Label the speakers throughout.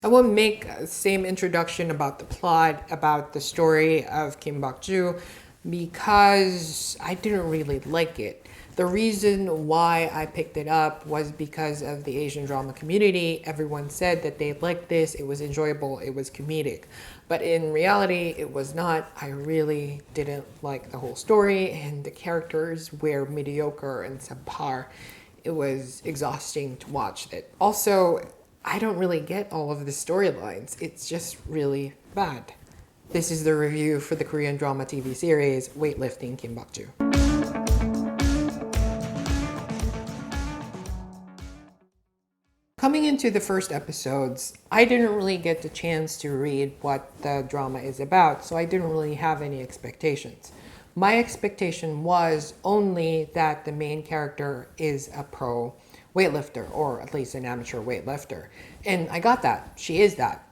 Speaker 1: I will make the same introduction about the plot, about the story of Kim Bok Joo, because I didn't really like it. The reason why I picked it up was because of the Asian drama community. Everyone said that they liked this, it was enjoyable, it was comedic. But in reality, it was not. I really didn't like the whole story, and the characters were mediocre and subpar. It was exhausting to watch it. Also, I don't really get all of the storylines. It's just really bad. This is the review for the Korean drama TV series Weightlifting Kim Bok Joo. Coming into the first episodes, I didn't really get the chance to read what the drama is about, so I didn't really have any expectations. My expectation was only that the main character is a pro weightlifter, or at least an amateur weightlifter. And I got that. She is that.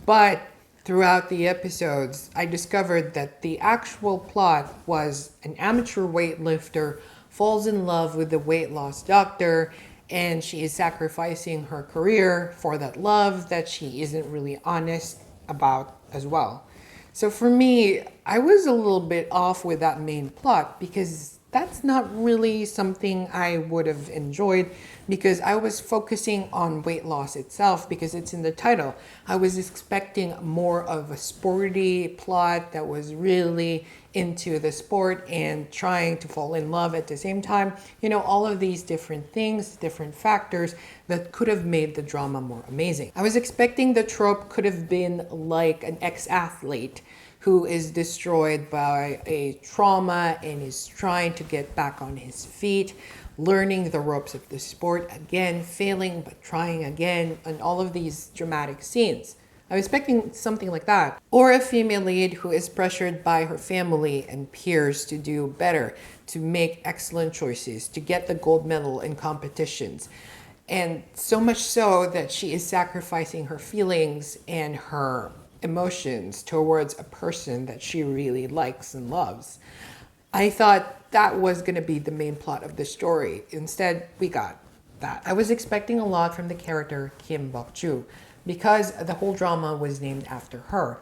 Speaker 1: But throughout the episodes, I discovered that the actual plot was an amateur weightlifter falls in love with the weight loss doctor, and she is sacrificing her career for that love that she isn't really honest about as well. So for me, I was a little bit off with that main plot because that's not really something I would have enjoyed, because I was focusing on weight loss itself because it's in the title. I was expecting more of a sporty plot that was really into the sport and trying to fall in love at the same time. You know, all of these different things, different factors that could have made the drama more amazing. I was expecting the trope could have been like an ex-athlete who is destroyed by a trauma and is trying to get back on his feet, learning the ropes of the sport again, failing but trying again, and all of these dramatic scenes. I was expecting something like that. Or a female lead who is pressured by her family and peers to do better, to make excellent choices, to get the gold medal in competitions. And so much so that she is sacrificing her feelings and her emotions towards a person that she really likes and loves. I thought that was going to be the main plot of the story. Instead, we got that. I was expecting a lot from the character Kim Bok Joo because the whole drama was named after her.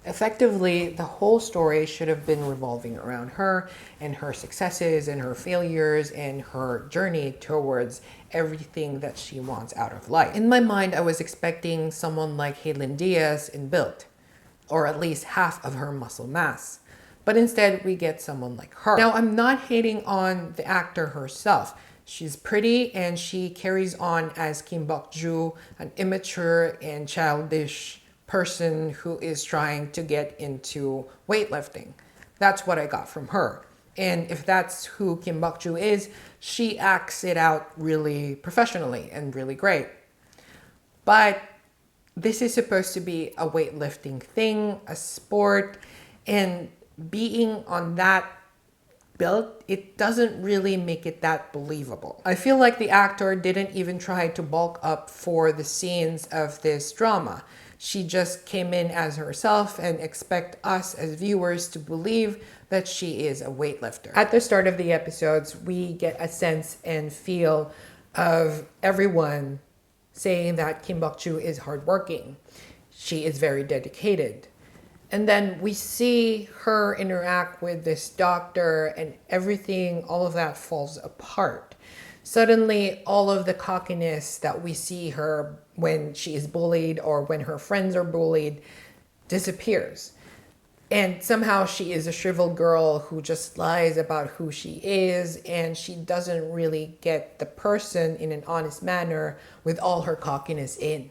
Speaker 1: Effectively, the whole story should have been revolving around her and her successes and her failures and her journey towards everything that she wants out of life. In my mind, I was expecting someone like Haylin Diaz in build, or at least half of her muscle mass. But instead, we get someone like her. Now, I'm not hating on the actor herself. She's pretty and she carries on as Kim Bok Joo, an immature and childish person who is trying to get into weightlifting. That's what I got from her. And if that's who Kim Bok Joo is, she acts it out really professionally and really great. But this is supposed to be a weightlifting thing, a sport, and being on that build, it doesn't really make it that believable. I feel like the actor didn't even try to bulk up for the scenes of this drama. She just came in as herself and expect us as viewers to believe that she is a weightlifter. At the start of the episodes, we get a sense and feel of everyone saying that Kim Bok Joo is hardworking. She is very dedicated. And then we see her interact with this doctor and everything, all of that falls apart. Suddenly, all of the cockiness that we see her when she is bullied or when her friends are bullied disappears. And somehow she is a shriveled girl who just lies about who she is, and she doesn't really get the person in an honest manner with all her cockiness in.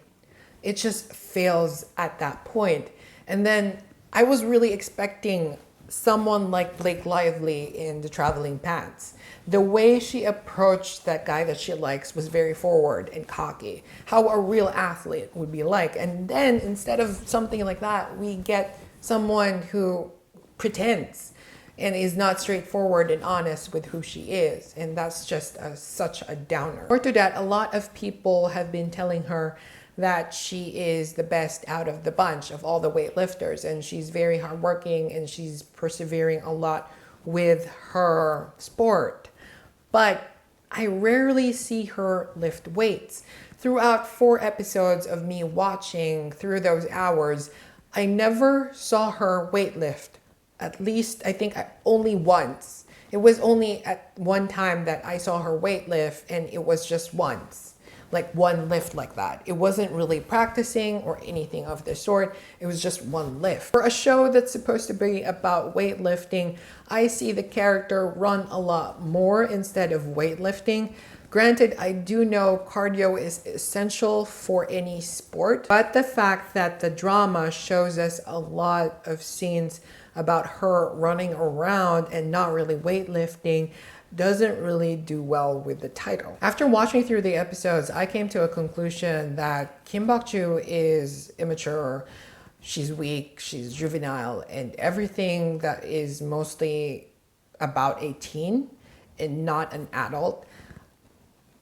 Speaker 1: It just fails at that point. And then I was really expecting someone like Blake Lively in The Traveling Pants. The way she approached that guy that she likes was very forward and cocky. How a real athlete would be like. And then instead of something like that, we get someone who pretends and is not straightforward and honest with who she is. And that's just such a downer. Or to that, a lot of people have been telling her that she is the best out of the bunch of all the weightlifters, and she's very hardworking and she's persevering a lot with her sport. But I rarely see her lift weights. Throughout 4 episodes of me watching through those hours, I never saw her weightlift. At least I think only once. It was only at one time that I saw her weightlift, and it was just once. Like one lift like that. It wasn't really practicing or anything of the sort. It was just one lift. For a show that's supposed to be about weightlifting, I see the character run a lot more instead of weightlifting. Granted, I do know cardio is essential for any sport, but the fact that the drama shows us a lot of scenes about her running around and not really weightlifting doesn't really do well with the title. After watching through the episodes, I came to a conclusion that Kim Bok Joo is immature, she's weak, she's juvenile, and everything that is mostly about a teen and not an adult.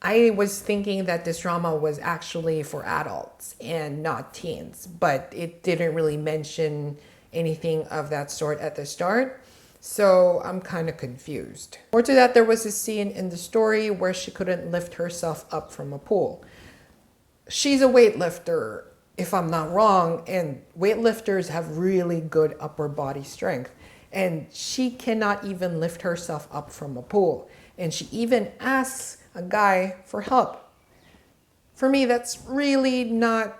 Speaker 1: I was thinking that this drama was actually for adults and not teens, but it didn't really mention anything of that sort at the start. So I'm kind of confused. More to that, there was a scene in the story where she couldn't lift herself up from a pool. She's a weightlifter, if I'm not wrong, and weightlifters have really good upper body strength. And she cannot even lift herself up from a pool. And she even asks a guy for help. For me, that's really not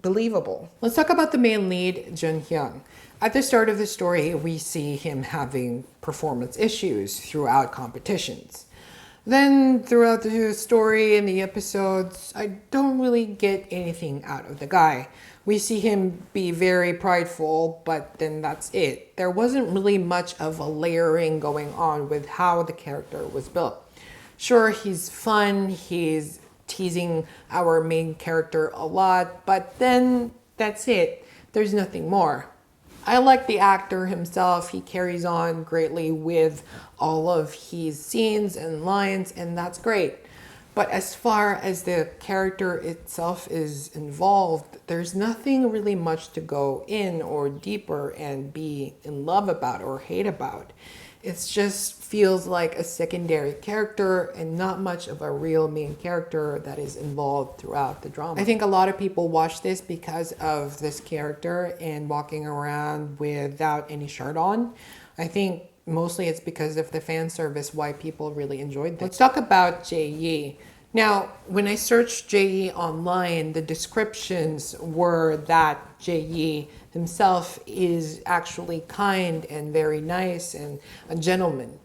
Speaker 1: believable. Let's talk about the main lead, Jun-hyung. At the start of the story, we see him having performance issues throughout competitions. Then throughout the story and the episodes, I don't really get anything out of the guy. We see him be very prideful, but then that's it. There wasn't really much of a layering going on with how the character was built. Sure, he's fun, he's teasing our main character a lot, but then that's it. There's nothing more. I like the actor himself. He carries on greatly with all of his scenes and lines, and that's great. But as far as the character itself is involved, there's nothing really much to go in or deeper and be in love about or hate about. It just feels like a secondary character and not much of a real main character that is involved throughout the drama. I think a lot of people watch this because of this character and walking around without any shirt on. I think mostly it's because of the fan service why people really enjoyed this. Let's talk about Jae-yoon. Now, when I searched Jae-yoon online, the descriptions were that Jae-yoon himself is actually kind and very nice and a gentleman.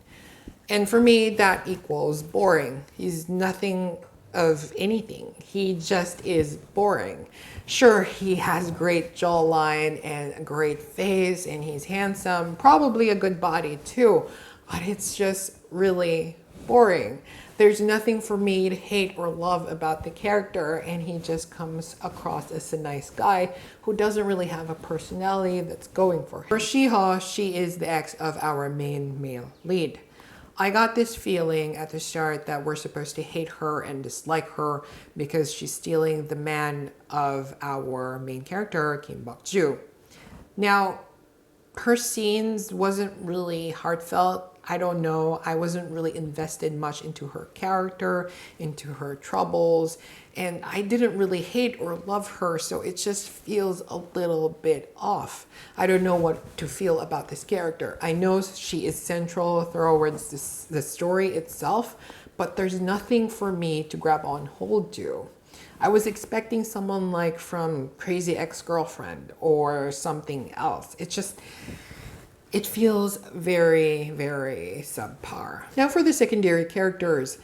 Speaker 1: And for me, that equals boring. He's nothing of anything. He just is boring. Sure, he has great jawline and a great face, and he's handsome, probably a good body too, but it's just really boring. There's nothing for me to hate or love about the character, and he just comes across as a nice guy who doesn't really have a personality that's going for him. For Shee-ha, she is the ex of our main male lead. I got this feeling at the start that we're supposed to hate her and dislike her because she's stealing the man of our main character, Kim Bok Joo. Now, her scenes wasn't really heartfelt. I don't know. I wasn't really invested much into her character, into her troubles, and I didn't really hate or love her, so it just feels a little bit off. I don't know what to feel about this character. I know she is central towards the story itself, but there's nothing for me to grab on hold to. I was expecting someone like from Crazy Ex-Girlfriend or something else. It feels very, very subpar. Now for the secondary characters,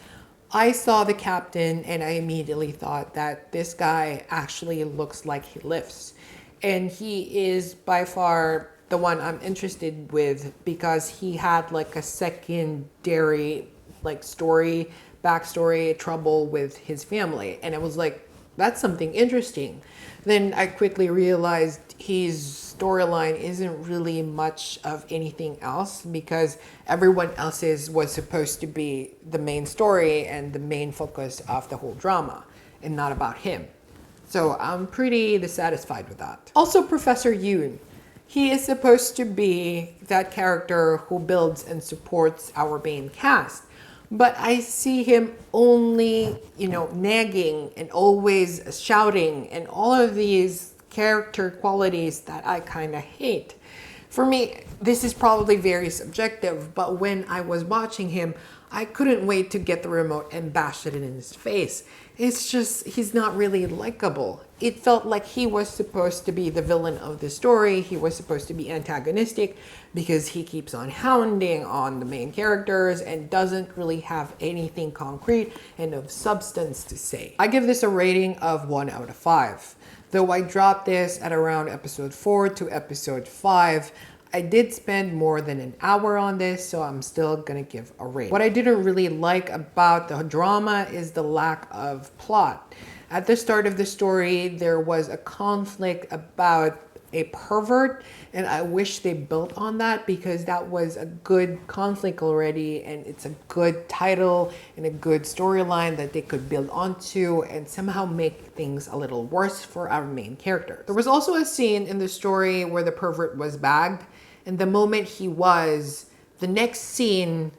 Speaker 1: I saw the captain and I immediately thought that this guy actually looks like he lifts. And he is by far the one I'm interested with because he had like a secondary backstory trouble with his family. And it was like, that's something interesting. Then I quickly realized his storyline isn't really much of anything else because everyone else's was supposed to be the main story and the main focus of the whole drama and not about him. So I'm pretty dissatisfied with that. Also, Professor Yoon. He is supposed to be that character who builds and supports our main cast. But I see him only, nagging and always shouting and all of these character qualities that I kind of hate. For me, this is probably very subjective, but when I was watching him, I couldn't wait to get the remote and bash it in his face. It's just, he's not really likable. It felt like he was supposed to be the villain of the story. He was supposed to be antagonistic because he keeps on hounding on the main characters and doesn't really have anything concrete and of substance to say. I give this a rating of 1 out of 5. Though I dropped this at around episode 4 to episode 5, I did spend more than an hour on this, so I'm still gonna give a rate. What I didn't really like about the drama is the lack of plot. At the start of the story, there was a conflict about a pervert, and I wish they built on that because that was a good conflict already, and it's a good title and a good storyline that they could build onto and somehow make things a little worse for our main character. There was also a scene in the story where the pervert was bagged, and the moment he was, the next scene,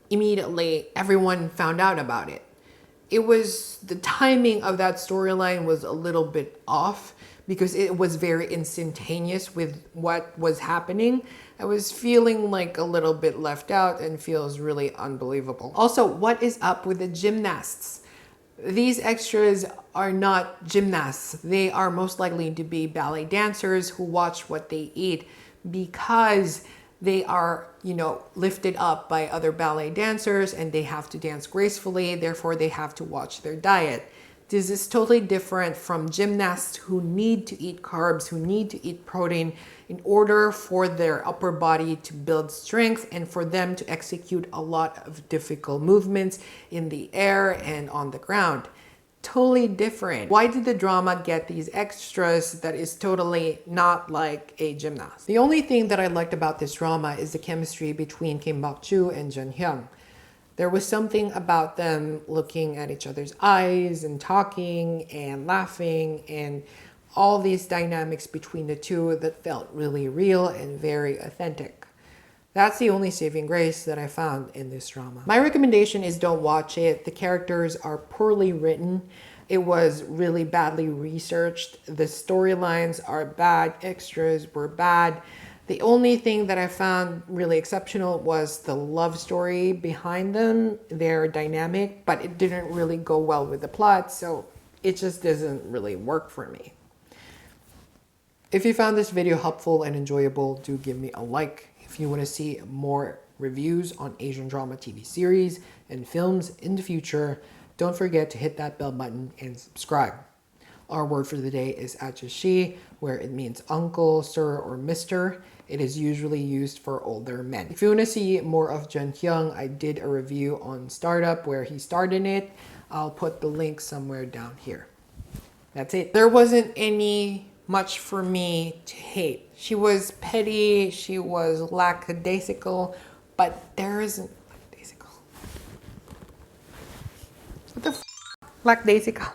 Speaker 1: immediately everyone found out about it. It was, the timing of that storyline was a little bit off because it was very instantaneous with what was happening. I was feeling like a little bit left out and feels really unbelievable. Also, what is up with the gymnasts? These extras are not gymnasts. They are most likely to be ballet dancers who watch what they eat because they are, lifted up by other ballet dancers and they have to dance gracefully, therefore they have to watch their diet. This is totally different from gymnasts who need to eat carbs, who need to eat protein in order for their upper body to build strength and for them to execute a lot of difficult movements in the air and on the ground. Totally different. Why did the drama get these extras that is totally not like a gymnast? The only thing that I liked about this drama is the chemistry between Bok Joo and Jin-duk. There was something about them looking at each other's eyes and talking and laughing and all these dynamics between the two that felt really real and very authentic. That's the only saving grace that I found in this drama. My recommendation is don't watch it. The characters are poorly written. It was really badly researched. The storylines are bad. Extras were bad. The only thing that I found really exceptional was the love story behind them. They're dynamic, but it didn't really go well with the plot, so it just doesn't really work for me. If you found this video helpful and enjoyable, do give me a like. If you want to see more reviews on Asian drama TV series and films in the future, don't forget to hit that bell button and subscribe. Our word for the day is ajashi, where it means uncle, sir, or mister. It is usually used for older men. If you want to see more of Jun-hyung, I did a review on Startup where he starred in it. I'll put the link somewhere down here. That's it. There wasn't much for me to hate. She was petty, she was lackadaisical, but there isn't lackadaisical. What the f? Lackadaisical.